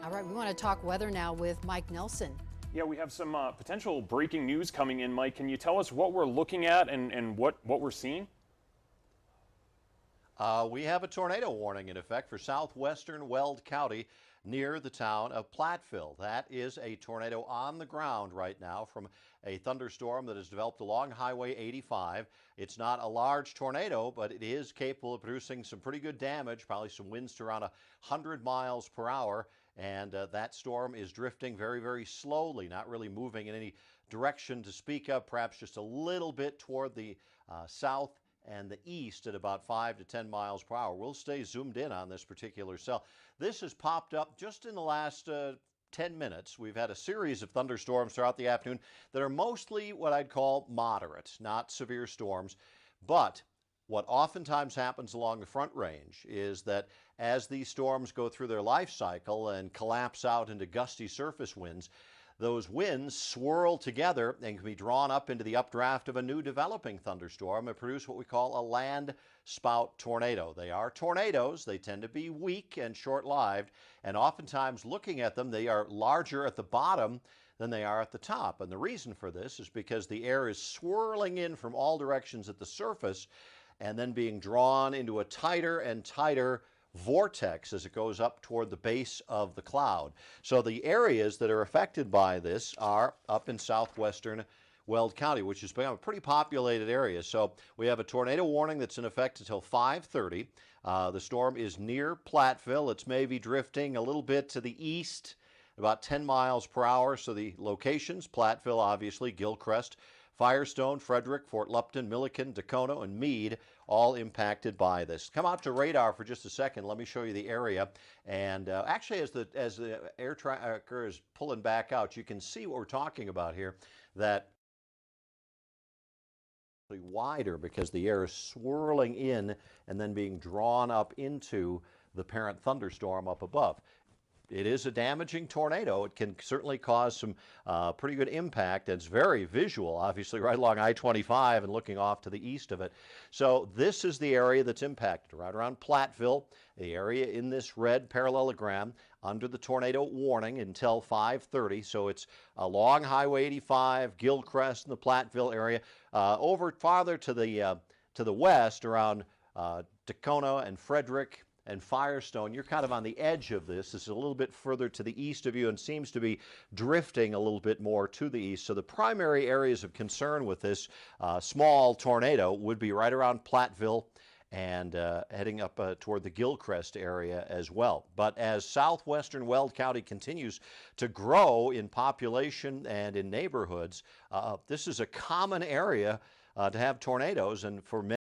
All right, we want to talk weather now with Mike Nelson. Yeah, we have some potential breaking news coming in. Mike, can you tell us what we're looking at and what we're seeing? We have a tornado warning in effect for southwestern Weld County near the town of Platteville. That is a tornado on the ground right now from a thunderstorm that has developed along Highway 85. It's not a large tornado, but it is capable of producing some pretty good damage, probably some winds to around 100 miles per hour. And that storm is drifting very, very slowly, not really moving in any direction to speak of, perhaps just a little bit toward the south and the east at about 5 to 10 miles per hour. We'll stay zoomed in on this particular cell. This has popped up just in the last 10 minutes. We've had a series of thunderstorms throughout the afternoon that are mostly what I'd call moderate, not severe storms. But what oftentimes happens along the Front Range is that as these storms go through their life cycle and collapse out into gusty surface winds, those winds swirl together and can be drawn up into the updraft of a new developing thunderstorm and produce what we call a land spout tornado. They are tornadoes. They tend to be weak and short-lived, and oftentimes looking at them, they are larger at the bottom than they are at the top. And the reason for this is because the air is swirling in from all directions at the surface and then being drawn into a tighter and tighter vortex as it goes up toward the base of the cloud. So the areas that are affected by this are up in southwestern Weld County, which has become a pretty populated area. So we have a tornado warning that's in effect until 5:30. The storm is near Platteville. It's maybe drifting a little bit to the east, about 10 miles per hour. So the locations, Platteville, obviously, Gilcrest, Firestone, Frederick, Fort Lupton, Milliken, Dacono, and Meade, all impacted by this. Come out to radar for just a second. Let me show you the area. And actually, as the air tracker is pulling back out, you can see what we're talking about here, that wider because the air is swirling in and then being drawn up into the parent thunderstorm up above. It is a damaging tornado. It can certainly cause some pretty good impact. It's very visual, obviously, right along I-25 and looking off to the east of it. So this is the area that's impacted, right around Platteville, the area in this red parallelogram under the tornado warning until 5:30. So it's along Highway 85, Gilcrest, and the Platteville area. Over farther to the west around Dacono and Frederick and Firestone, you're kind of on the edge of this. This is a little bit further to the east of you and seems to be drifting a little bit more to the east. So the primary areas of concern with this small tornado would be right around Platteville and heading up toward the Gilcrest area as well. But as southwestern Weld County continues to grow in population and in neighborhoods, this is a common area to have tornadoes, and for many